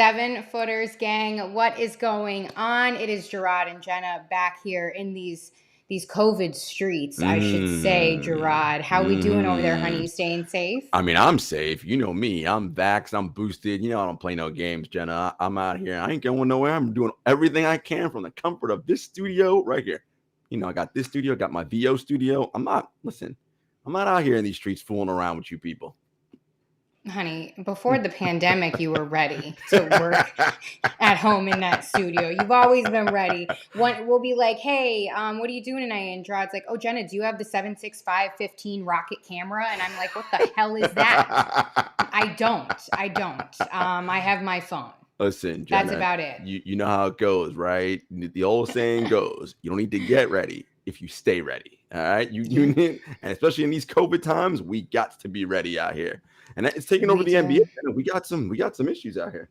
Seven Footers gang, what is going on? It is Jarod and Jenna back here in these COVID streets, I should say. Jarod, how we doing over there, honey? You staying safe? I mean, I'm safe. You know me. I'm vaxxed. I'm boosted. You know I don't play no games, Jenna. I'm out here. I ain't going nowhere. I'm doing everything I can from the comfort of this studio right here. You know, I got this studio, got my VO studio. I'm not out here in these streets fooling around with you people. Honey, before the pandemic, you were ready to work at home in that studio. You've always been ready. We'll be like, hey, what are you doing tonight? And Jarod's like, oh, Jenna, do you have the 765-15 rocket camera? And I'm like, what the hell is that? I don't. I have my phone. Listen, Jenna, that's about it. You know how it goes, right? The old saying goes, you don't need to get ready if you stay ready. All right. You need, and especially in these COVID times, we got to be ready out here. And it's taking over the NBA. We got some issues out here.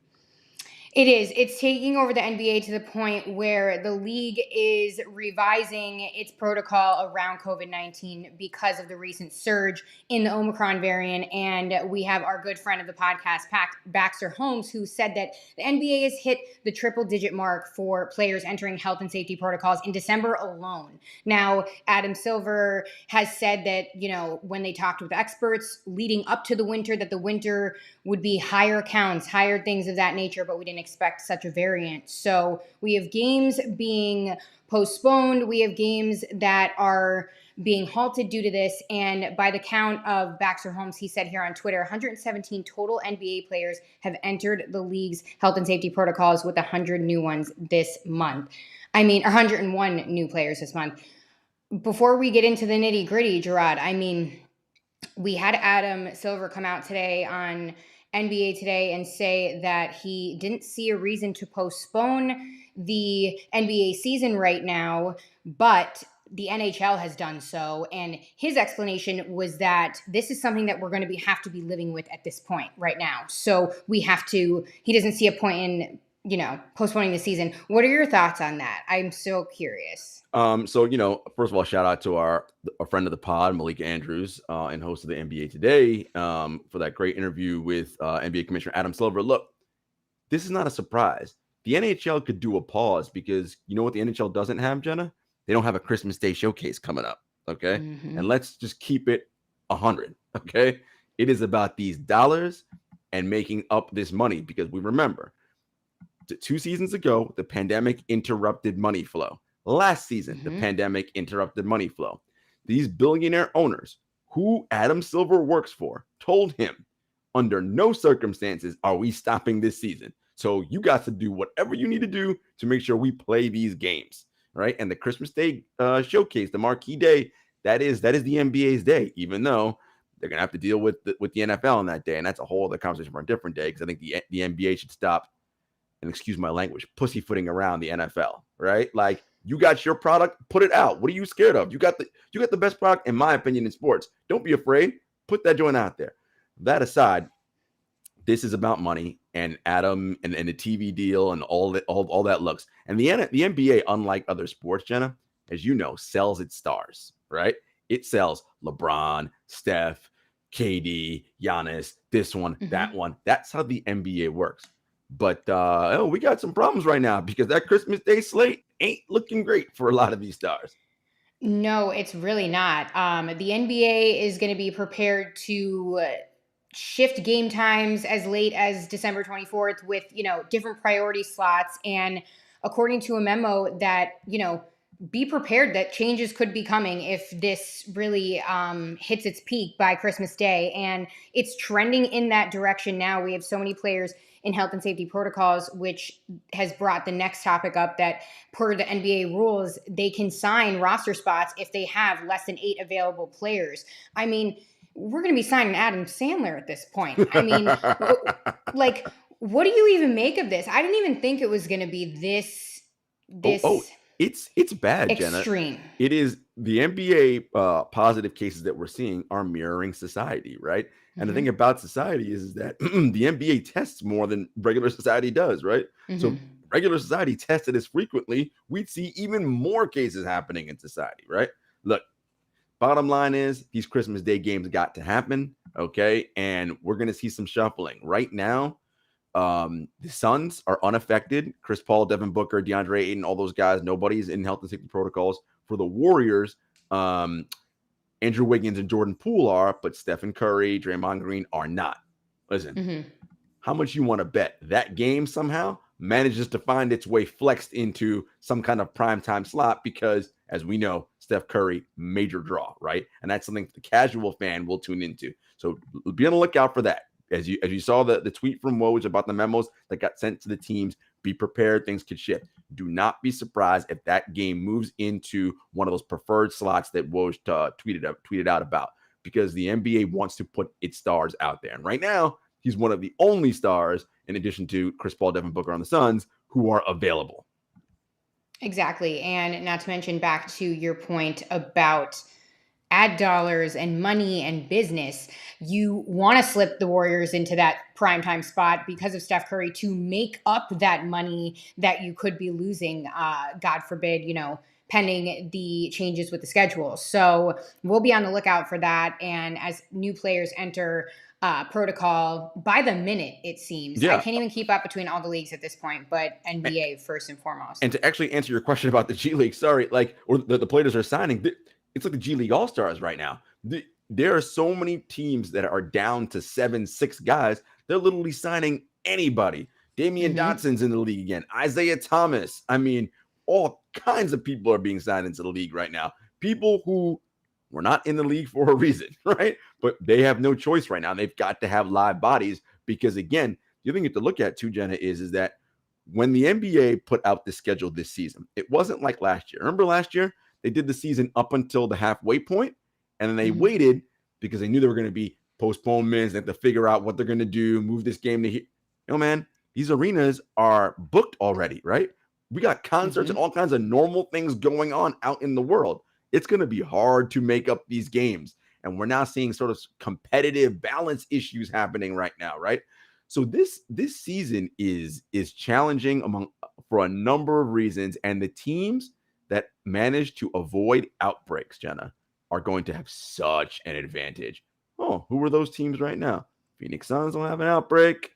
It is. It's taking over the NBA to the point where the league is revising its protocol around COVID-19 because of the recent surge in the Omicron variant. And we have our good friend of the podcast, Baxter Holmes, who said that the NBA has hit the triple-digit mark for players entering health and safety protocols in December alone. Now, Adam Silver has said that, you know, when they talked with experts leading up to the winter, that the winter would be higher counts, higher things of that nature, but we didn't expect such a variant. So we have games being postponed. We have games that are being halted due to this. And by the count of Baxter Holmes, he said here on Twitter, 117 total NBA players have entered the league's health and safety protocols with 100 new ones this month. 101 new players this month. Before we get into the nitty gritty, Jarod, we had Adam Silver come out today on NBA Today and say that he didn't see a reason to postpone the NBA season right now, but the NHL has done so. And his explanation was that this is something that we're going to have to be living with at this point right now. So he doesn't see a point in, postponing the season. What are your thoughts on that? I'm so curious. So, first of all, shout out to our friend of the pod, Malik Andrews, and host of the NBA Today, for that great interview with NBA Commissioner Adam Silver. Look, this is not a surprise. The NHL could do a pause because you know what the NHL doesn't have, Jenna? They don't have a Christmas Day showcase coming up, okay? Mm-hmm. And let's just keep it 100, okay? It is about these dollars and making up this money because we remember 2 seasons ago, the pandemic interrupted money flow. Last season, the pandemic interrupted money flow. These billionaire owners, who Adam Silver works for, told him, under no circumstances are we stopping this season. So you got to do whatever you need to do to make sure we play these games, right? And the Christmas Day showcase, the marquee day, that is the NBA's day, even though they're going to have to deal with the NFL on that day. And that's a whole other conversation for a different day because I think the NBA should stop, and excuse my language, pussyfooting around the NFL, right? Like, you got your product, put it out. What are you scared of? You got the best product, in my opinion, in sports. Don't be afraid. Put that joint out there. That aside, this is about money and Adam and the TV deal and all that looks. And the NBA, unlike other sports, Jenna, as you know, sells its stars, right? It sells LeBron, Steph, KD, Giannis, this one, that one. That's how the NBA works. But we got some problems right now because that Christmas Day slate ain't looking great for a lot of these stars. No, it's really not. The NBA is going to be prepared to shift game times as late as December 24th with, different priority slots. And according to a memo that, be prepared that changes could be coming if this really hits its peak by Christmas Day. And it's trending in that direction now. We have so many players in health and safety protocols, which has brought the next topic up that per the NBA rules, they can sign roster spots if they have less than 8 available players. We're going to be signing Adam Sandler at this point. Like, what do you even make of this? I didn't even think it was going to be this. It's bad, extreme. Jenna. It is. The NBA positive cases that we're seeing are mirroring society, right? And the thing about society is that the NBA tests more than regular society does, right? So regular society tested as frequently, we'd see even more cases happening in society, right? Look, bottom line is these Christmas Day games got to happen, okay? And we're going to see some shuffling. Right now, The Suns are unaffected. Chris Paul, Devin Booker, DeAndre Ayton, all those guys, nobody's in health and safety protocols. For the Warriors, Andrew Wiggins and Jordan Poole are, but Stephen Curry, Draymond Green are not. Listen, how much you want to bet that game somehow manages to find its way flexed into some kind of primetime slot because, as we know, Steph Curry, major draw, right? And that's something the casual fan will tune into. So be on the lookout for that. As you saw the tweet from Woj about the memos that got sent to the teams, be prepared, things could shift. Do not be surprised if that game moves into one of those preferred slots that Woj tweeted out about, because the NBA wants to put its stars out there. And right now, he's one of the only stars, in addition to Chris Paul, Devin Booker on the Suns, who are available. Exactly. And not to mention, back to your point about ad dollars and money and business, you want to slip the Warriors into that primetime spot because of Steph Curry to make up that money that you could be losing, God forbid, pending the changes with the schedule. So we'll be on the lookout for that. And as new players enter protocol by the minute, it seems. Yeah. I can't even keep up between all the leagues at this point, but NBA first and foremost. And to actually answer your question about the G League, or the players are signing, it's like the G League All-Stars right now. There are so many teams that are down to 7-6 guys. They're literally signing anybody. Damian Dotson's in the league again. Isaiah Thomas. I mean, all kinds of people are being signed into the league right now. People who were not in the league for a reason, right? But they have no choice right now. They've got to have live bodies because, again, the other thing you have to look at too, Jenna, is that when the NBA put out the schedule this season, it wasn't like last year. Remember last year? They did the season up until the halfway point, and then they waited because they knew there were going to be postponements. They had to figure out what they're going to do, move this game to here. Man, these arenas are booked already, right? We got concerts and all kinds of normal things going on out in the world. It's going to be hard to make up these games. And we're now seeing sort of competitive balance issues happening right now, right? So this season is challenging for a number of reasons, and the teams that manage to avoid outbreaks, Jenna, are going to have such an advantage. Oh, who are those teams right now? Phoenix Suns don't have an outbreak.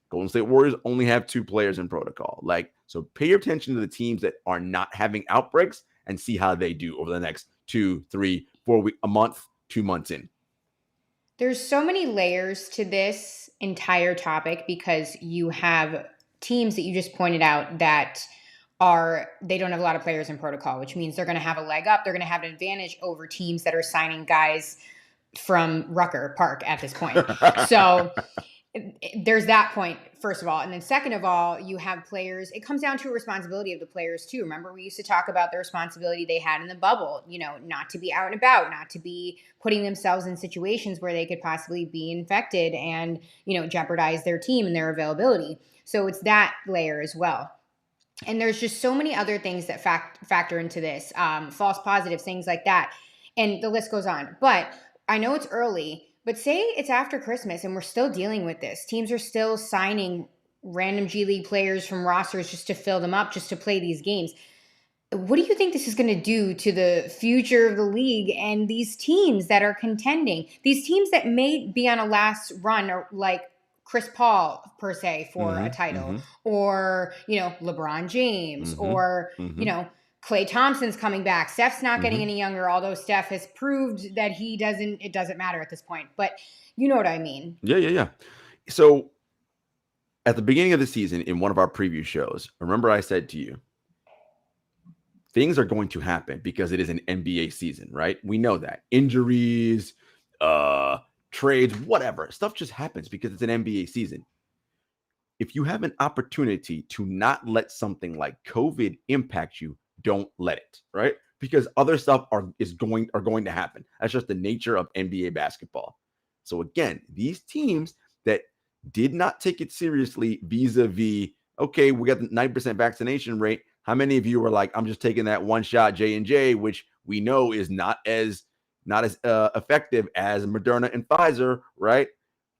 Golden State Warriors only have 2 players in protocol. So pay attention to the teams that are not having outbreaks and see how they do over the next 2, 3, 4 weeks, a month, 2 months in. There's so many layers to this entire topic because you have teams that you just pointed out that they don't have a lot of players in protocol, which means they're going to have a leg up. They're going to have an advantage over teams that are signing guys from Rucker Park at this point. So there's that point, first of all. And then second of all, you have players. It comes down to a responsibility of the players too. Remember, we used to talk about the responsibility they had in the bubble, not to be out and about, not to be putting themselves in situations where they could possibly be infected and, jeopardize their team and their availability. So it's that layer as well. And there's just so many other things that factor into this, false positives, things like that. And the list goes on. But I know it's early, but say it's after Christmas and we're still dealing with this. Teams are still signing random G League players from rosters just to fill them up, just to play these games. What do you think this is going to do to the future of the league and these teams that are contending? These teams that may be on a last run, or like Chris Paul, per se, for a title, or, LeBron James, or, Klay Thompson's coming back. Steph's not getting any younger, although Steph has proved that it doesn't matter at this point. But you know what I mean. Yeah. So at the beginning of the season, in one of our preview shows, remember I said to you, things are going to happen because it is an NBA season, right? We know that. Injuries, trades, whatever. Stuff just happens because it's an NBA season. If you have an opportunity to not let something like COVID impact you, don't let it, right? Because other stuff are going to happen. That's just the nature of NBA basketball. So again, these teams that did not take it seriously vis-a-vis, okay, we got the 90% vaccination rate. How many of you were like, I'm just taking that one shot J&J, which we know is not as effective as Moderna and Pfizer, right?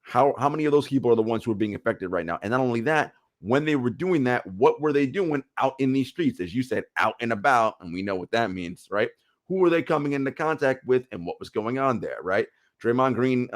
How many of those people are the ones who are being affected right now? And not only that, when they were doing that, what were they doing out in these streets? As you said, out and about, and we know what that means, right? Who were they coming into contact with and what was going on there, right? Draymond Green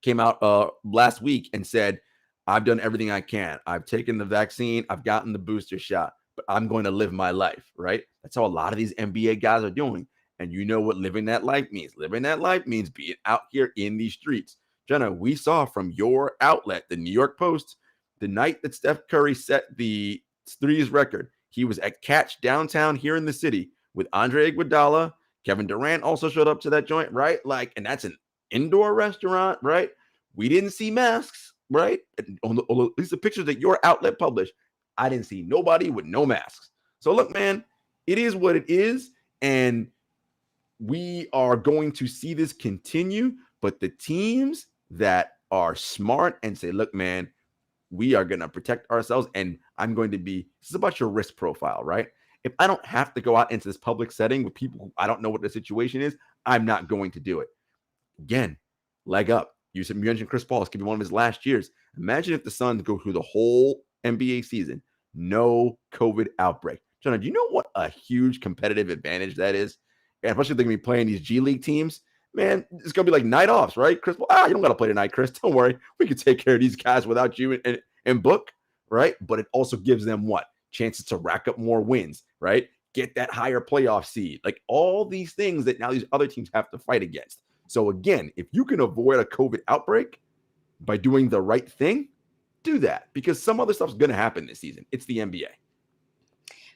came out last week and said, I've done everything I can. I've taken the vaccine. I've gotten the booster shot, but I'm going to live my life, right? That's how a lot of these NBA guys are doing. And you know what living that life means. Living that life means being out here in these streets. Jenna, we saw from your outlet, the New York Post, the night that Steph Curry set the threes record, he was at Catch downtown here in the city with Andre Iguodala. Kevin Durant also showed up to that joint, right? Like, and that's an indoor restaurant, right? We didn't see masks, right? On at least the pictures that your outlet published, I didn't see nobody with no masks. So look, man, it is what it is. And we are going to see this continue. But the teams that are smart and say, look, man, we are going to protect ourselves. And I'm going to be, this is about your risk profile, right? If I don't have to go out into this public setting with people who I don't know what the situation is, I'm not going to do it. Again, leg up. You mentioned Chris Paul. This could be one of his last years. Imagine if the Suns go through the whole NBA season, no COVID outbreak. Jonah, do you know what a huge competitive advantage that is? And especially if they're going to be playing these G League teams. Man, it's going to be like night offs, right? Chris Paul, you don't got to play tonight, Chris. Don't worry. We can take care of these guys without you and book, right? But it also gives them what? Chances to rack up more wins, right? Get that higher playoff seed. Like all these things that now these other teams have to fight against. So again, if you can avoid a COVID outbreak by doing the right thing, do that because some other stuff's going to happen this season. It's the NBA.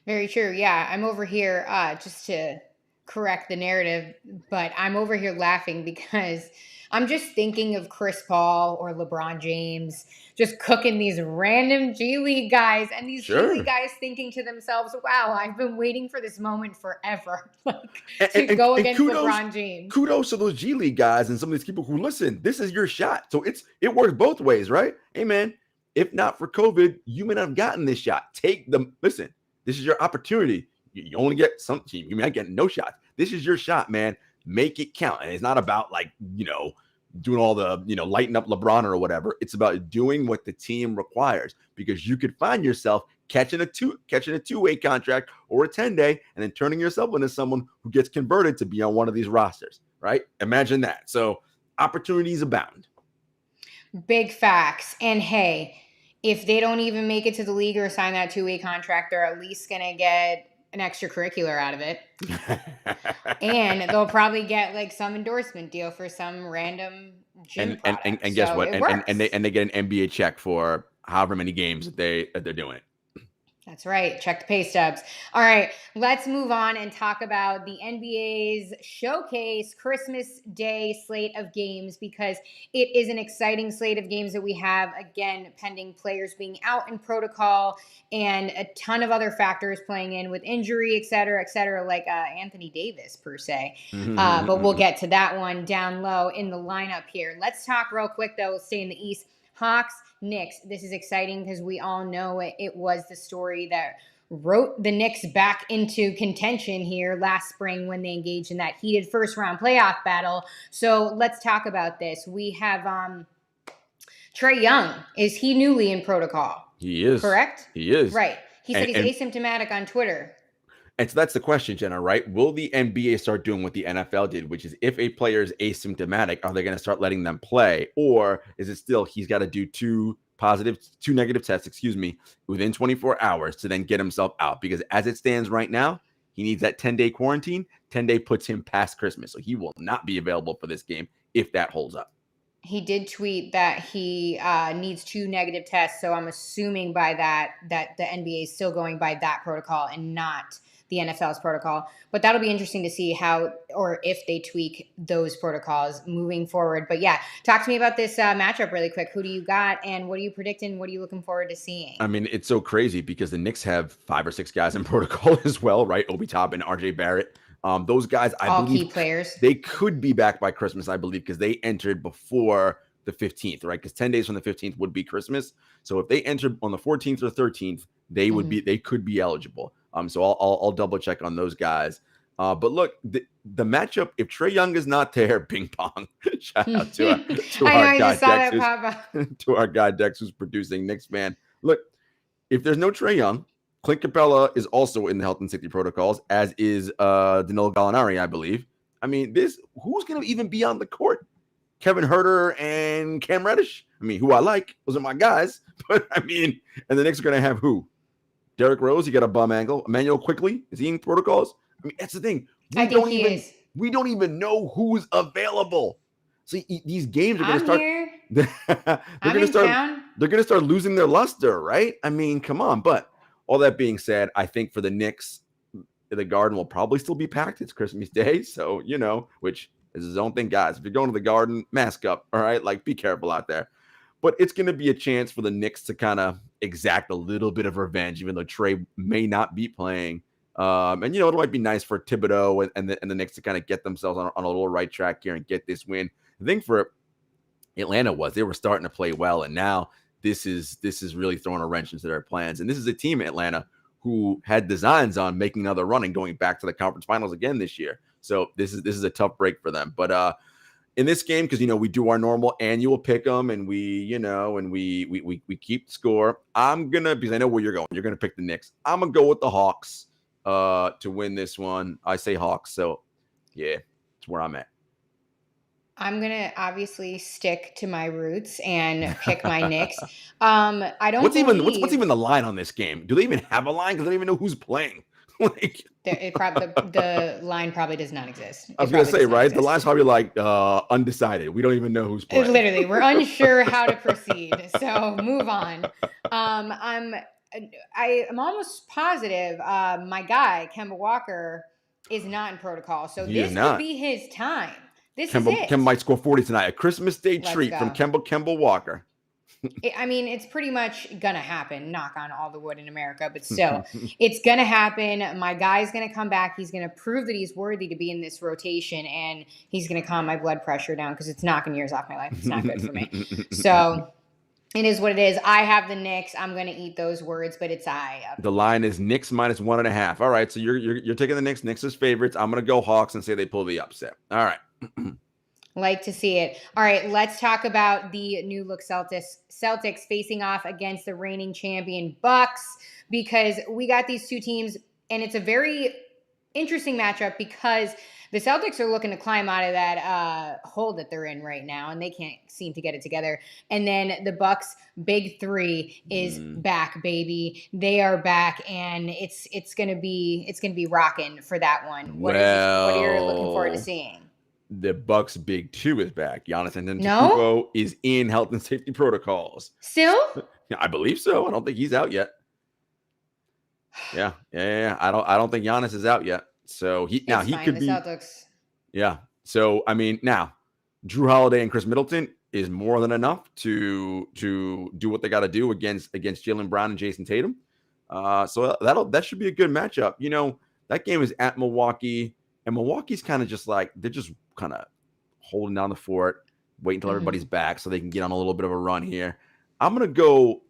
Very true. Yeah, I'm over here just to correct the narrative, but I'm over here laughing because I'm just thinking of Chris Paul or LeBron James just cooking these random G League guys, and these G League guys thinking to themselves, wow, I've been waiting for this moment forever to go against LeBron James. Kudos to those G League guys and some of these people who listen, this is your shot. So it works both ways, right? Hey, man, if not for COVID, you may not have gotten this shot. Listen, this is your opportunity. You only get some team. You might get no shots. This is your shot, man. Make it count. And it's not about doing all the, lighting up LeBron or whatever. It's about doing what the team requires because you could find yourself catching a two-way contract or a 10-day and then turning yourself into someone who gets converted to be on one of these rosters, right? Imagine that. So opportunities abound. Big facts. And hey, if they don't even make it to the league or sign that two-way contract, they're at least going to get an extracurricular out of it. And they'll probably get some endorsement deal for some random gym product. And guess what? And they get an NBA check for however many games that they're doing it. That's right. Check the pay stubs. All right, let's move on and talk about the NBA's showcase Christmas Day slate of games because it is an exciting slate of games that we have, again, pending players being out in protocol and a ton of other factors playing in with injury, et cetera, like Anthony Davis per se. But we'll get to that one down low in the lineup here. Let's talk real quick, though. We'll stay in the East. Hawks, Knicks. This is exciting because we all know it was the story that wrote the Knicks back into contention here last spring when they engaged in that heated first-round playoff battle. So let's talk about this. We have Trae Young. Is he newly in protocol? He is. Correct? He is. Right. He said he's asymptomatic on Twitter. And so that's the question, Jenna, right? Will the NBA start doing what the NFL did, which is if a player is asymptomatic, are they going to start letting them play? Or is it still he's got to do two negative tests, within 24 hours to then get himself out? Because as it stands right now, he needs that 10-day quarantine. 10-day puts him past Christmas. So he will not be available for this game if that holds up. He did tweet that he needs 2 negative tests. So I'm assuming by that the NBA is still going by that protocol and not the NFL's protocol. But that'll be interesting to see how or if they tweak those protocols moving forward. But yeah, talk to me about this matchup really quick. Who do you got and what are you predicting? What are you looking forward to seeing? I mean, it's so crazy because the Knicks have 5 or 6 guys in protocol as well, right? Obi Toppin, RJ Barrett. Those guys, I believe, key players. They could be back by Christmas, I believe, because they entered before the 15th, right? Because 10 days from the 15th would be Christmas. So if they entered on the 14th or 13th, they would be, they could be eligible. So I'll double check on those guys. But look, the matchup, if Trae Young is not there, ping pong. Shout out to our guy Dex, who's producing Knicks, man. Look, if there's no Trae Young, Clint Capella is also in the health and safety protocols, as is Danilo Gallinari, I believe. I mean, who's going to even be on the court? Kevin Huerter and Cam Reddish. I mean, who I like. Those are my guys. But I mean, and the Knicks are going to have who? Derrick Rose, you got a bum ankle. Emmanuel Quickly, is he in protocols? I mean, that's the thing. I think he is. We don't even know who's available. See, these games are going to I'm start. here. I'm in town. They're going to start losing their luster, right? I mean, come on. But all that being said, I think for the Knicks, the Garden will probably still be packed. It's Christmas Day, so which is his own thing, guys. If you're going to the Garden, mask up. All right, like be careful out there. But it's going to be a chance for the Knicks to kind of exact a little bit of revenge, even though Trey may not be playing. And it might be nice for Thibodeau and the Knicks to kind of get themselves on a little right track here and get this win. The thing for Atlanta was they were starting to play well, and now this is really throwing a wrench into their plans. And this is a team, Atlanta, who had designs on making another run and going back to the conference finals again this year. So this is a tough break for them. But in this game, because we do our normal annual pick 'em and we keep score. Because I know where you're going. You're gonna pick the Knicks. I'm gonna go with the Hawks to win this one. I say Hawks, so yeah, it's where I'm at. I'm going to obviously stick to my roots and pick my Knicks. I don't what's even the line on this game? Do they even have a line? Because I don't even know who's playing. The line probably does not exist. I was going to say, right? The line's probably like undecided. We don't even know who's playing. Literally, we're unsure how to proceed. So move on. I'm almost positive my guy, Kemba Walker, is not in protocol. So this could be his time. Kemba might score 40 tonight. A Christmas Day treat from Kemba Walker. It's pretty much going to happen. Knock on all the wood in America. But still, it's going to happen. My guy's going to come back. He's going to prove that he's worthy to be in this rotation. And he's going to calm my blood pressure down because it's knocking years off my life. It's not good for me. So it is what it is. I have the Knicks. I'm going to eat those words, but it's The line is Knicks minus 1.5. All right. So you're taking the Knicks. Knicks as favorites. I'm going to go Hawks and say they pull the upset. All right. Like to see it. All right, let's talk about the new look Celtics facing off against the reigning champion Bucks, because we got these two teams, and it's a very interesting matchup because the Celtics are looking to climb out of that hole that they're in right now, and they can't seem to get it together. And then the Bucks' big three is back, baby. They are back, and it's gonna be rocking for that one. What are you looking forward to seeing? The Bucks' big two is back. Giannis Antetokounmpo is in health and safety protocols. Still? I believe so. I don't think he's out yet. Yeah. I don't think Giannis is out yet. So he could be. Celtics. Yeah. So I mean, now Drew Holiday and Chris Middleton is more than enough to do what they got to do against Jaylen Brown and Jason Tatum. So that should be a good matchup. That game is at Milwaukee. And Milwaukee's kind of just like, they're just kind of holding down the fort, waiting until everybody's back so they can get on a little bit of a run here. I'm going to go,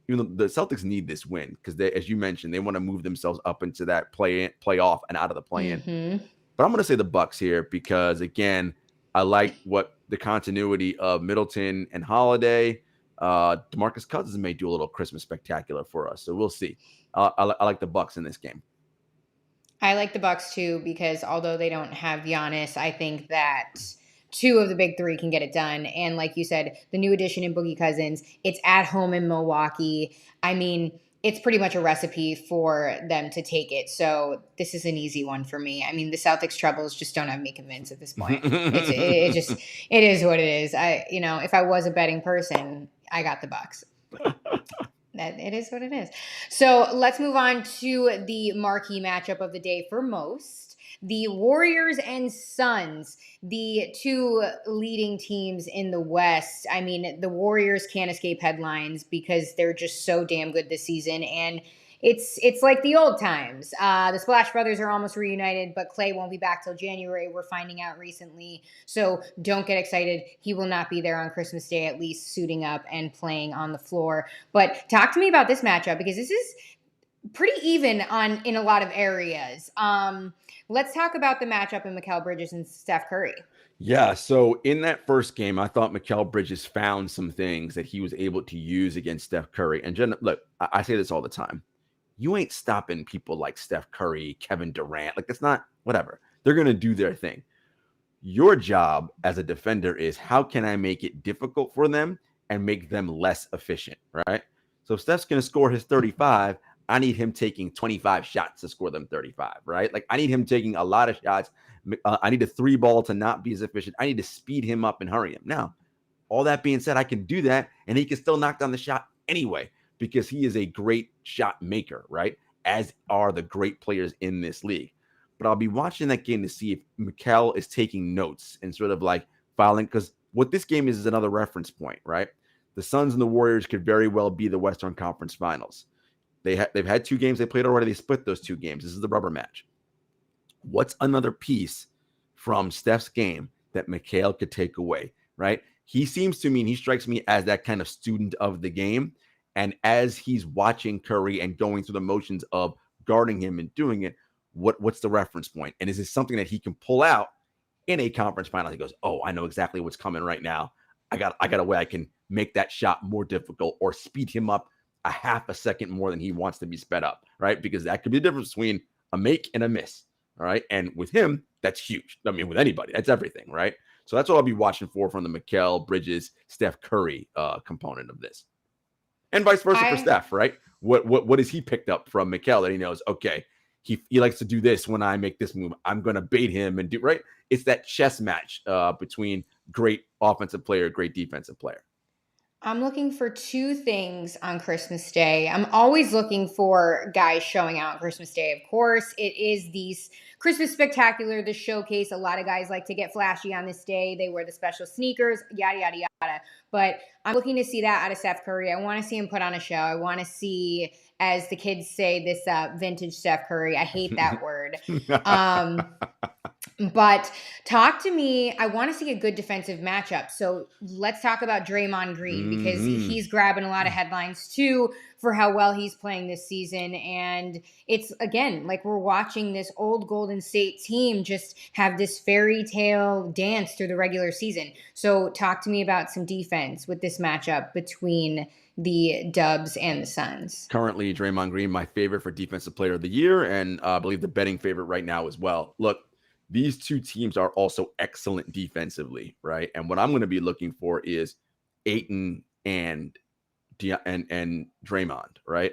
even though the Celtics need this win, because as you mentioned, they want to move themselves up into that playoff and out of the play-in. But I'm going to say the Bucks here because, again, I like what the continuity of Middleton and Holiday. DeMarcus Cousins may do a little Christmas spectacular for us, so we'll see. I like the Bucks in this game. I like the Bucks too because although they don't have Giannis, I think that two of the big three can get it done. And like you said, the new addition in Boogie Cousins, it's at home in Milwaukee. I mean, it's pretty much a recipe for them to take it. So this is an easy one for me. I mean, the Celtics troubles just don't have me convinced at this point. It is what it is. If I was a betting person, I got the Bucks. It is what it is. So let's move on to the marquee matchup of the day for most. The Warriors and Suns, the two leading teams in the West. I mean, the Warriors can't escape headlines because they're just so damn good this season. And it's like the old times. The Splash Brothers are almost reunited, but Klay won't be back till January. We're finding out recently. So don't get excited. He will not be there on Christmas Day, at least suiting up and playing on the floor. But talk to me about this matchup because this is pretty even in a lot of areas. Let's talk about the matchup in Mikael Bridges and Steph Curry. Yeah, so in that first game, I thought Mikael Bridges found some things that he was able to use against Steph Curry. And Jenna, look, I say this all the time. You ain't stopping people like Steph Curry, Kevin Durant. Like, that's not, whatever. They're going to do their thing. Your job as a defender is how can I make it difficult for them and make them less efficient, right? So if Steph's going to score his 35, I need him taking 25 shots to score them 35, right? Like I need him taking a lot of shots. I need a 3-ball to not be as efficient. I need to speed him up and hurry him. Now, all that being said, I can do that, and he can still knock down the shot anyway because he is a great shot maker, right? As are the great players in this league. But I'll be watching that game to see if Mikael is taking notes and sort of like filing, because what this game is another reference point, right? The Suns and the Warriors could very well be the Western Conference Finals. They've had 2 games they played already. They split those 2 games. This is the rubber match. What's another piece from Steph's game that Mikael could take away, right? He seems to me, and he strikes me as that kind of student of the game. And as he's watching Curry and going through the motions of guarding him and doing it, what's the reference point? And is this something that he can pull out in a conference final? He goes, oh, I know exactly what's coming right now. I got a way I can make that shot more difficult or speed him up a half a second more than he wants to be sped up, right? Because that could be the difference between a make and a miss, all right? And with him, that's huge. I mean, with anybody, that's everything, right? So that's what I'll be watching for from the Mikael Bridges, Steph Curry component of this. And vice versa for Steph, right? What has he picked up from Mikael that he knows, okay, he likes to do this when I make this move. I'm going to bait him and do, right? It's that chess match between great offensive player, great defensive player. I'm looking for 2 things on Christmas Day. I'm always looking for guys showing out on Christmas Day. Of course, it is the Christmas Spectacular, the showcase. A lot of guys like to get flashy on this day. They wear the special sneakers, yada, yada, yada. But I'm looking to see that out of Steph Curry. I want to see him put on a show. I want to see, as the kids say, this vintage Steph Curry. I hate that word. But talk to me. I want to see a good defensive matchup. So let's talk about Draymond Green, because he's grabbing a lot of headlines too for how well he's playing this season. And it's, again, like we're watching this old Golden State team just have this fairy tale dance through the regular season. So talk to me about some defense with this matchup between the Dubs and the Suns. Currently, Draymond Green, my favorite for Defensive Player of the Year, and I believe the betting favorite right now as well. Look, these 2 teams are also excellent defensively, right? And what I'm going to be looking for is Ayton and Draymond, right?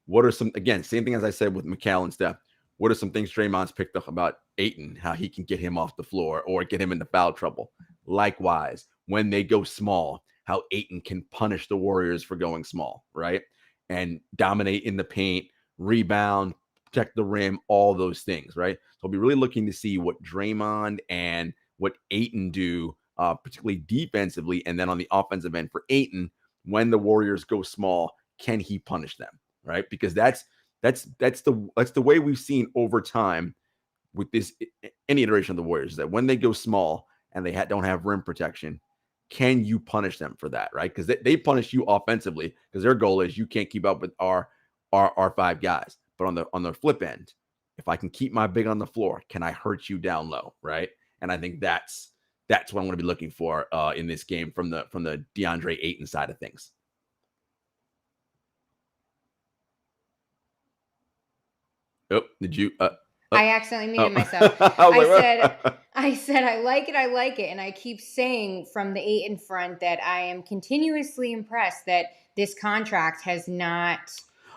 What are some, again, same thing as I said with Mikael and Steph. What are some things Draymond's picked up about Ayton, how he can get him off the floor or get him into foul trouble? Likewise, when they go small, how Ayton can punish the Warriors for going small, right? And dominate in the paint, rebound, protect the rim, all those things, right? So I'll be really looking to see what Draymond and what Ayton do, particularly defensively, and then on the offensive end for Ayton, when the Warriors go small, can he punish them, right? Because that's the way we've seen over time with this any iteration of the Warriors, that when they go small and they don't have rim protection, can you punish them for that, right? Because they punish you offensively because their goal is you can't keep up with our 5 guys. But on the flip end, if I can keep my big on the floor, can I hurt you down low, right? And I think that's what I'm going to be looking for in this game from the DeAndre Ayton side of things. Oh, did you? I accidentally muted myself. I said I like it, and I keep saying from the Ayton front that I am continuously impressed that this contract has not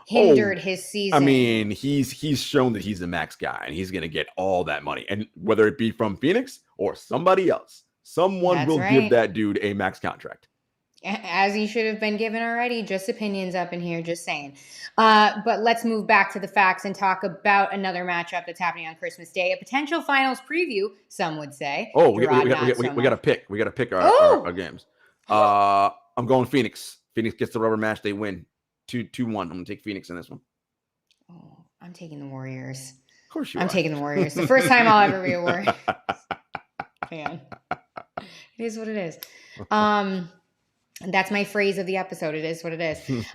hindered his season. I mean, he's shown that he's the max guy, and he's going to get all that money. And whether it be from Phoenix or somebody else, someone will give that dude a max contract. As he should have been given already. Just opinions up in here, just saying. But let's move back to the facts and talk about another matchup that's happening on Christmas Day. A potential finals preview, some would say. Oh, we got to pick. We got to pick our games. I'm going Phoenix. Phoenix gets the rubber match. They win 2-1. I'm going to take Phoenix in this one. Oh, I'm taking the Warriors. Of course you are. I'm taking the Warriors. The first time I'll ever be a Warriors fan. It is what it is. That's my phrase of the episode. It is what it is.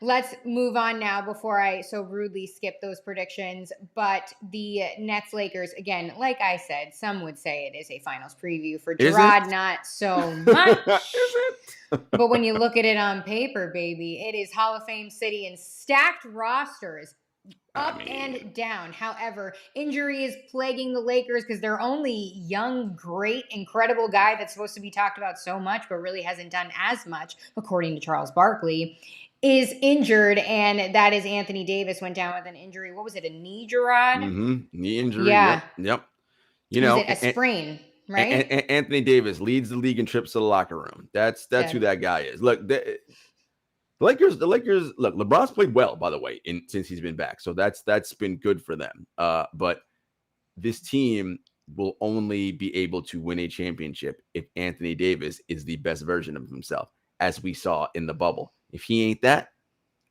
Let's move on now before I so rudely skip those predictions. But the Nets-Lakers, again, like I said, some would say it is a finals preview. For Jarod, not so much. Is it? But when you look at it on paper, baby, it is Hall of Fame City and stacked rosters. Up and down. However, injury is plaguing the Lakers because their only young, great, incredible guy that's supposed to be talked about so much, but really hasn't done as much, according to Charles Barkley, is injured, and that is Anthony Davis. Went down with an injury. What was it? A knee, Jarod? Knee injury. Yeah. Yep. You Was know, it a sprain? Right. Anthony Davis leads the league in trips to the locker room. That's who that guy is. Look, the Lakers. Look, LeBron's played well, by the way, since he's been back. So that's been good for them. But this team will only be able to win a championship if Anthony Davis is the best version of himself, as we saw in the bubble. If he ain't that,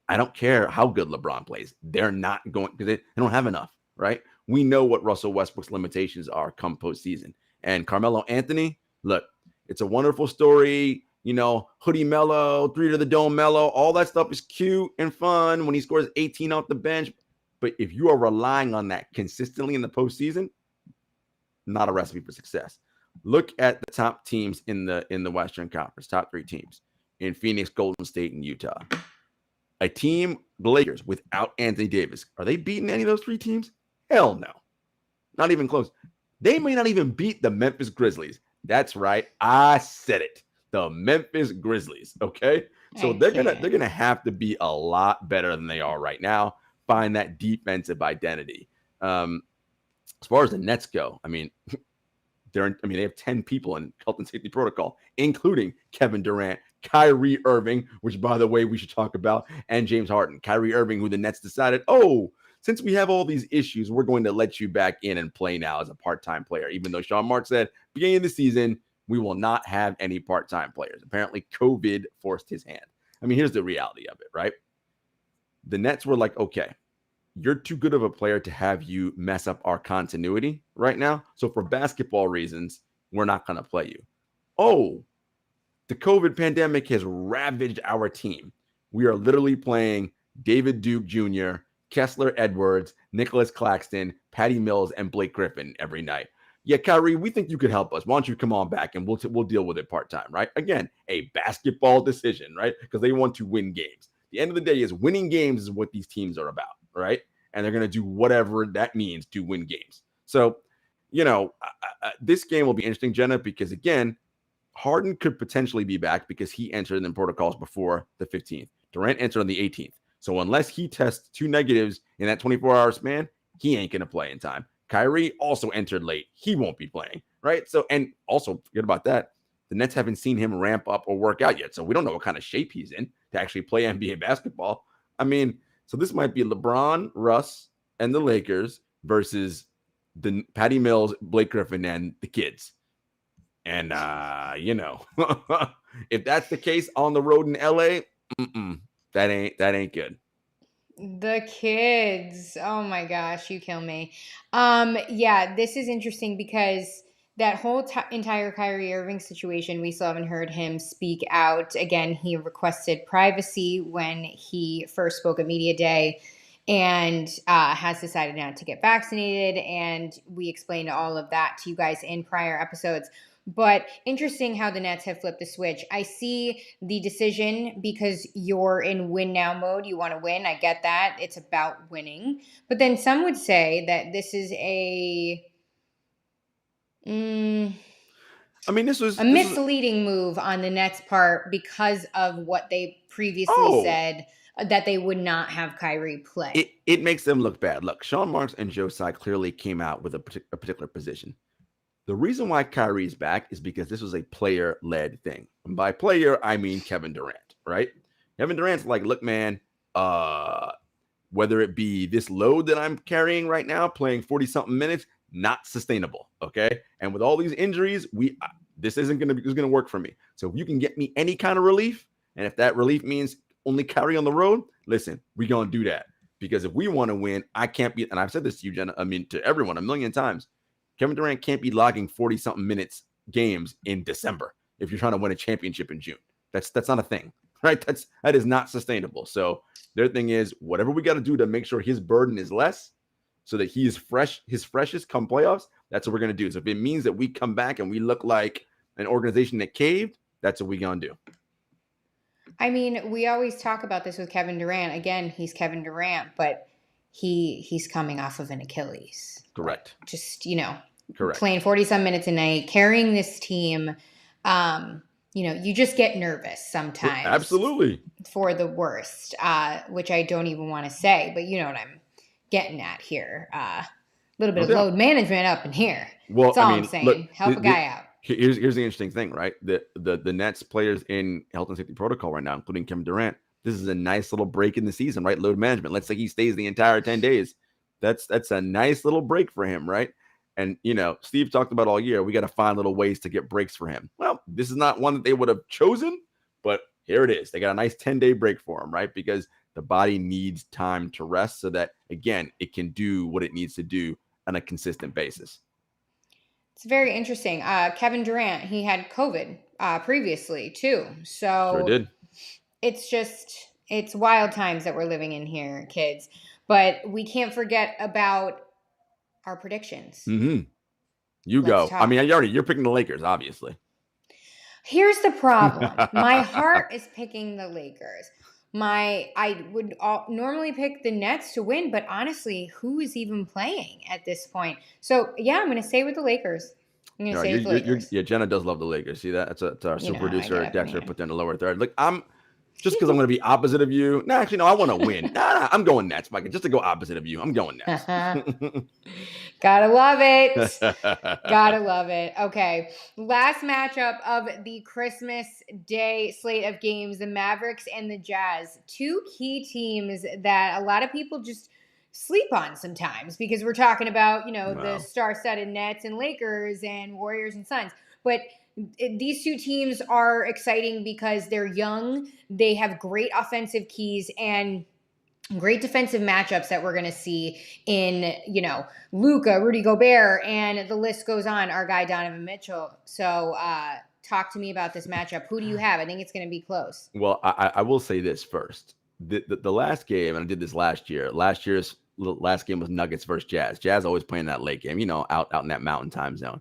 I don't care how good LeBron plays. They're not going because they don't have enough, right? We know what Russell Westbrook's limitations are come postseason. And Carmelo Anthony, look, it's a wonderful story. You know, hoodie Mello, 3 to the dome Mello, all that stuff is cute and fun when he scores 18 off the bench. But if you are relying on that consistently in the postseason, not a recipe for success. Look at the top teams in the Western Conference, top 3 teams in Phoenix, Golden State, and Utah. A team, the Lakers, without Anthony Davis, are they beating any of those 3 teams? Hell no. Not even close. They may not even beat the Memphis Grizzlies. That's right. I said it. The Memphis Grizzlies. Okay. So they're gonna have to be a lot better than they are right now. Find that defensive identity. As far as the Nets go, I mean, they have 10 people in health and safety protocol, including Kevin Durant, Kyrie Irving, which, by the way, we should talk about, and James Harden. Kyrie Irving, who the Nets decided, since we have all these issues, we're going to let you back in and play now as a part-time player, even though Sean Marks said, beginning of the season, we will not have any part-time players. Apparently, COVID forced his hand. I mean, here's the reality of it, right? The Nets were like, okay, you're too good of a player to have you mess up our continuity right now. So for basketball reasons, we're not going to play you. The COVID pandemic has ravaged our team. We are literally playing David Duke Jr., Kessler Edwards, Nicholas Claxton, Patty Mills, and Blake Griffin every night. Yeah, Kyrie, we think you could help us. Why don't you come on back and we'll deal with it part-time, right? Again, a basketball decision, right? Because they want to win games. The end of the day is winning games is what these teams are about, right? And they're going to do whatever that means to win games. So, this game will be interesting, Jenna, because, again, Harden could potentially be back because he entered in protocols before the 15th. Durant entered on the 18th. So unless he tests 2 negatives in that 24-hour span, he ain't going to play in time. Kyrie also entered late. He won't be playing, right? So, and also, forget about that. The Nets haven't seen him ramp up or work out yet. So we don't know what kind of shape he's in to actually play NBA basketball. I mean, so this might be LeBron, Russ, and the Lakers versus the Patty Mills, Blake Griffin, and the kids. And, if that's the case on the road in LA, that ain't good. The kids. Oh my gosh, you kill me. Yeah, this is interesting because that whole entire Kyrie Irving situation, we still haven't heard him speak out. Again, he requested privacy when he first spoke at Media Day and has decided not to get vaccinated. And we explained all of that to you guys in prior episodes. But interesting how the Nets have flipped the switch. I see the decision because you're in win now mode. You want to win. I get that. It's about winning. But then some would say that this is this was a misleading move on the Nets' part because of what they previously said that they would not have Kyrie play. It makes them look bad. Look, Sean Marks and Joe Tsai clearly came out with a particular position. The reason why Kyrie's back is because this was a player-led thing. And by player, I mean Kevin Durant, right? Kevin Durant's like, look, man, whether it be this load that I'm carrying right now, playing 40-something minutes, not sustainable, okay? And with all these injuries, this isn't going to work for me. So if you can get me any kind of relief, and if that relief means only Kyrie on the road, listen, we're going to do that. Because if we want to win, I can't be, and I've said this to you, Jenna, to everyone a million times, Kevin Durant can't be logging 40-something minutes games in December if you're trying to win a championship in June. That's not a thing, right? That is not sustainable. So their thing is whatever we got to do to make sure his burden is less so that he is his freshest come playoffs, that's what we're going to do. So if it means that we come back and we look like an organization that caved, that's what we're going to do. I mean, we always talk about this with Kevin Durant. Again, he's Kevin Durant, but he's coming off of an Achilles. Correct. Like, just, Correct. playing 40-some minutes a night, carrying this team. You just get nervous sometimes. Absolutely. For the worst, which I don't even want to say, but you know what I'm getting at here. A little bit of load management up in here. Well, that's all I'm saying. Look, help a guy out. Here's the interesting thing, right? The Nets players in health and safety protocol right now, including Kevin Durant, this is a nice little break in the season, right? Load management. Let's say he stays the entire 10 days. That's a nice little break for him, right? And, Steve talked about all year, we got to find little ways to get breaks for him. Well, this is not one that they would have chosen, but here it is. They got a nice 10-day break for him, right? Because the body needs time to rest so that, again, it can do what it needs to do on a consistent basis. It's very interesting. Kevin Durant, he had COVID previously too. So sure did. It's wild times that we're living in here, kids. But we can't forget about our predictions. Mm-hmm. Let's go. Talk. I mean, you're picking the Lakers, obviously. Here's the problem. My heart is picking the Lakers. I would normally pick the Nets to win, but honestly, who is even playing at this point? So, yeah, I'm going to stay with the Lakers. I'm going to stay with the Lakers. Jenna does love the Lakers. See that? That's our super producer, Dexter, put down the lower third. Look, just because I'm going to be opposite of you. No, actually, no, I want to win. Nah, I'm going Nets, Mike. Just to go opposite of you, I'm going Nets. Gotta love it. Gotta love it. Okay. Last matchup of the Christmas Day slate of games, the Mavericks and the Jazz. Two key teams that a lot of people just sleep on sometimes because we're talking about, the star-studded Nets and Lakers and Warriors and Suns. But these two teams are exciting because they're young, they have great offensive keys, and great defensive matchups that we're going to see in, Luka, Rudy Gobert, and the list goes on, our guy Donovan Mitchell. So talk to me about this matchup. Who do you have? I think it's going to be close. Well, I will say this first. The last game, and I did this last year, last year's last game was Nuggets versus Jazz. Jazz always playing that late game, out in that mountain time zone.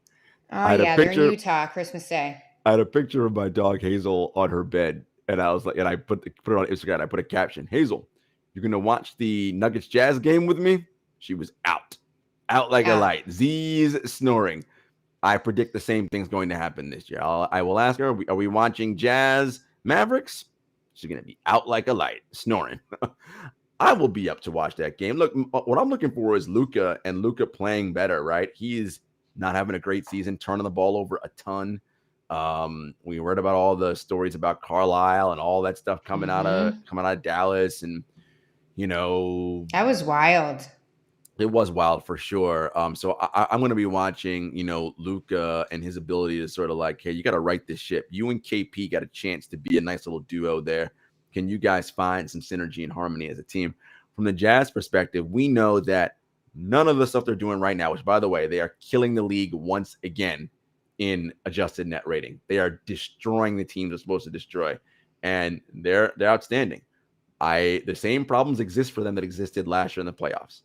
Oh, yeah, they're in Utah, Christmas Day. I had a picture of my dog Hazel on her bed, and I was like, and I put it on Instagram. I put a caption: Hazel, you're gonna watch the Nuggets Jazz game with me? She was out like a light. Z's snoring. I predict the same thing's going to happen this year. I will ask her: Are we watching Jazz Mavericks? She's gonna be out like a light, snoring. I will be up to watch that game. Look, what I'm looking for is Luka playing better. Right? He's not having a great season, turning the ball over a ton. We read about all the stories about Carlisle and all that stuff coming out of Dallas, and that was wild. It was wild for sure. So I'm going to be watching, Luka and his ability to sort of like, hey, you got to right this ship. You and KP got a chance to be a nice little duo there. Can you guys find some synergy and harmony as a team? From the Jazz perspective, we know that none of the stuff they're doing right now, which, by the way, they are killing the league once again in adjusted net rating. They are destroying the teams they're supposed to destroy, and they're outstanding. The same problems exist for them that existed last year in the playoffs.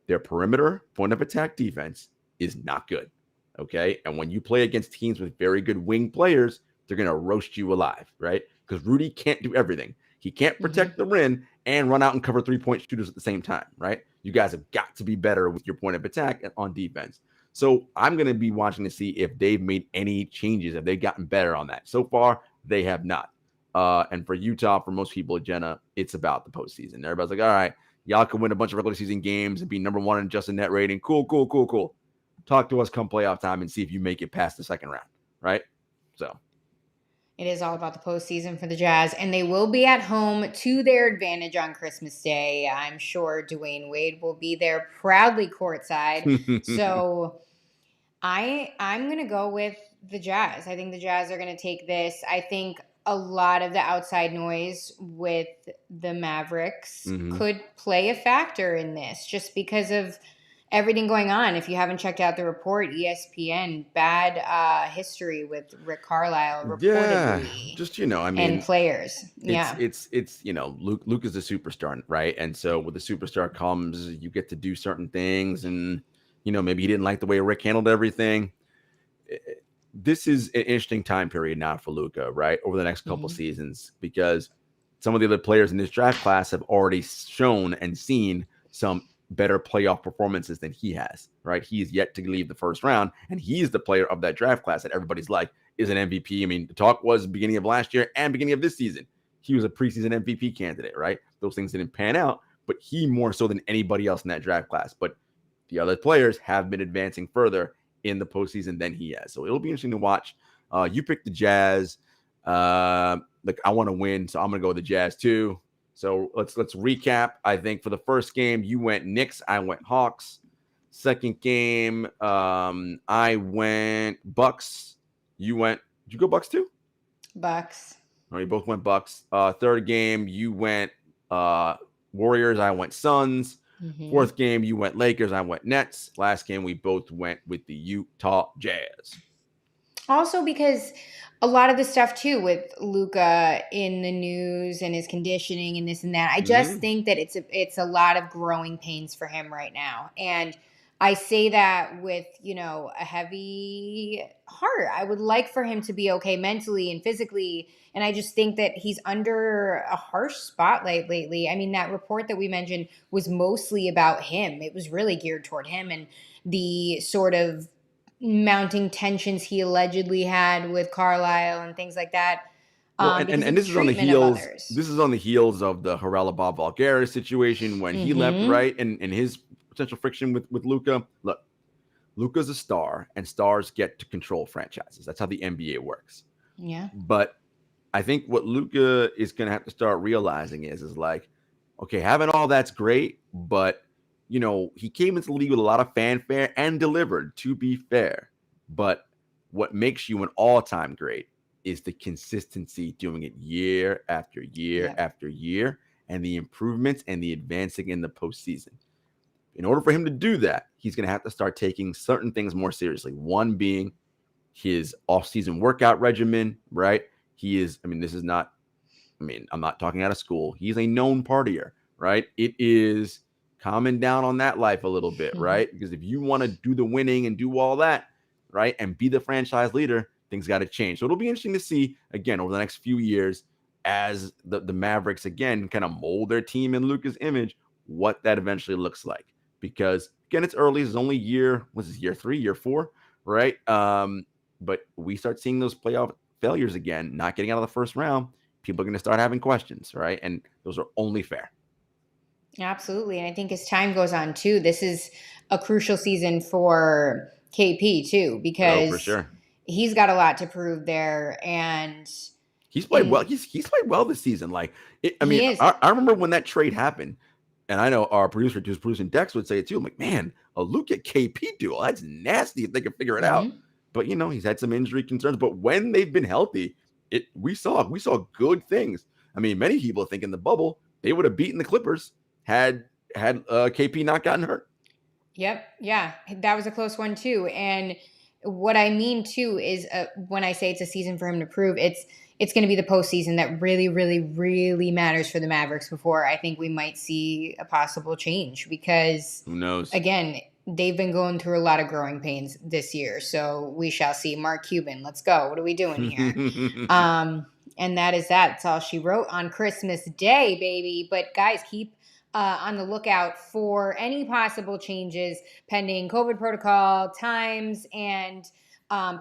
Their perimeter point of attack defense is not good. Okay. And when you play against teams with very good wing players, they're going to roast you alive, right? Because Rudy can't do everything. He can't protect the rim and run out and cover 3-point shooters at the same time, right? You guys have got to be better with your point of attack on defense. So I'm going to be watching to see if they've made any changes, if they've gotten better on that. So far, they have not. And for Utah, for most people, Jenna, it's about the postseason. Everybody's like, all right, y'all can win a bunch of regular season games and be number one in adjusted net rating. Cool. Talk to us come playoff time and see if you make it past the second round, right? So it is all about the postseason for the Jazz, and they will be at home to their advantage on Christmas Day. I'm sure Dwayne Wade will be there proudly courtside. So I'm going to go with the Jazz. I think the Jazz are going to take this. I think a lot of the outside noise with the Mavericks could play a factor in this just because of everything going on. If you haven't checked out the report, ESPN, bad history with Rick Carlisle reportedly. Yeah, just, and players. It's Luke is a superstar, right? And so with the superstar comes, you get to do certain things, and, maybe he didn't like the way Rick handled everything. This is an interesting time period now for Luka, right? Over the next couple seasons, because some of the other players in this draft class have already shown and seen some better playoff performances than he has, right? He is yet to leave the first round, and he's the player of that draft class that everybody's like is an MVP. I mean, the talk was beginning of last year and beginning of this season. He was a preseason MVP candidate, right? Those things didn't pan out, but he more so than anybody else in that draft class. But the other players have been advancing further in the postseason than he has. So it'll be interesting to watch. You picked the Jazz. Like I want to win, so I'm going to go with the Jazz too. So let's recap. I think for the first game, you went Knicks. I went Hawks. Second game, I went Bucks. You went. Did you go Bucks too? Bucks. No, you both went Bucks. Third game, you went Warriors. I went Suns. Mm-hmm. Fourth game, you went Lakers. I went Nets. Last game, we both went with the Utah Jazz. Also because a lot of the stuff too with Luka in the news and his conditioning and this and that, I just think that it's a lot of growing pains for him right now. And I say that with, a heavy heart. I would like for him to be okay mentally and physically. And I just think that he's under a harsh spotlight lately. I mean, that report that we mentioned was mostly about him. It was really geared toward him and the sort of mounting tensions he allegedly had with Carlisle and things like that. Well, and this is on the heels. This is on the heels of the Haralabob Vulgaris situation when he left, right? And his potential friction with Luka. Look, Luka's a star, and stars get to control franchises. That's how the NBA works. Yeah. But I think what Luka is going to have to start realizing is like, okay, having all that's great, but he came into the league with a lot of fanfare and delivered, to be fair. But what makes you an all-time great is the consistency, doing it year after year after year, and the improvements and the advancing in the postseason. In order for him to do that, he's going to have to start taking certain things more seriously. One being his off-season workout regimen, right? I'm not talking out of school. He's a known partier, right? It is calming down on that life a little bit, right? Because if you want to do the winning and do all that, right, and be the franchise leader, things got to change. So it'll be interesting to see, again, over the next few years, as the Mavericks, again, kind of mold their team in Luka's image, what that eventually looks like. Because, again, it's early. It's only year 3, year 4, right? But we start seeing those playoff failures again, not getting out of the first round, people are going to start having questions, right? And those are only fair. Absolutely. And I think as time goes on too, this is a crucial season for KP too, because for sure. He's got a lot to prove there. And he's played well. He's played well this season. Like, I remember when that trade happened, and I know our producer who's producing Dex would say it too. I'm like, man, a Luka KP duel, that's nasty if they can figure it out. But he's had some injury concerns. But when they've been healthy, we saw good things. I mean, many people think in the bubble they would have beaten the Clippers had KP not gotten hurt. Yep. Yeah. That was a close one too. And what I mean too is when I say it's a season for him to prove, it's going to be the postseason that really, really, really matters for the Mavericks before I think we might see a possible change, because who knows? Again, they've been going through a lot of growing pains this year. So we shall see. Mark Cuban, let's go. What are we doing here? And that's all she wrote on Christmas Day, baby. But guys, keep on the lookout for any possible changes pending COVID protocol, times, and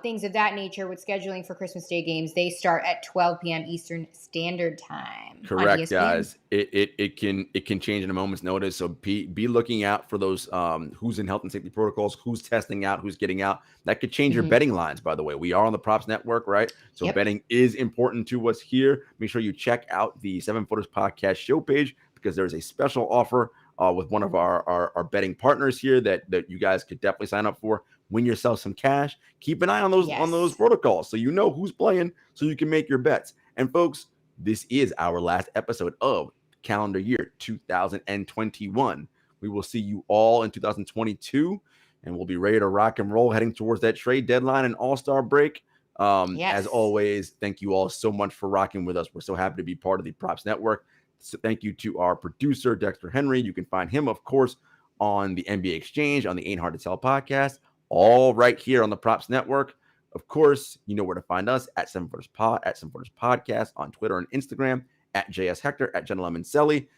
things of that nature with scheduling for Christmas Day games. They start at 12 p.m. Eastern Standard Time. Correct, guys. It can change in a moment's notice. So be looking out for those who's in health and safety protocols, who's testing out, who's getting out. That could change your betting lines, by the way. We are on the Props Network, right? So betting is important to us here. Make sure you check out the 7 Footers Podcast show page, because there's a special offer with one of our betting partners here that you guys could definitely sign up for. Win yourself some cash. Keep an eye on those protocols so you know who's playing, so you can make your bets. And folks, this is our last episode of calendar year 2021. We will see you all in 2022, and we'll be ready to rock and roll heading towards that trade deadline and all-star break. As always, thank you all so much for rocking with us. We're so happy to be part of the Props Network. So thank you to our producer, Dexter Henry. You can find him, of course, on the NBA Exchange, on the Ain't Hard to Tell podcast, all right here on the Props Network. Of course, you know where to find us at 7 Footers Pod, at 7 Footers Podcast on Twitter and Instagram, at JS Hector, at Jenna Lemon Selly.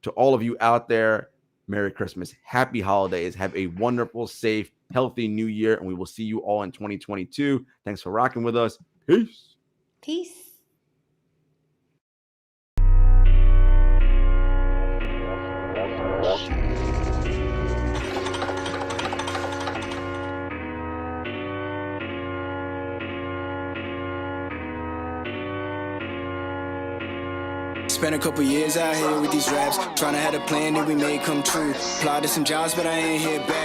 To all of you out there, Merry Christmas, Happy Holidays. Have a wonderful, safe, healthy new year, and we will see you all in 2022. Thanks for rocking with us. Peace. Peace. Spent a couple years out here with these raps, trying to have a plan that we made come true. Applied to some jobs, but I ain't here back.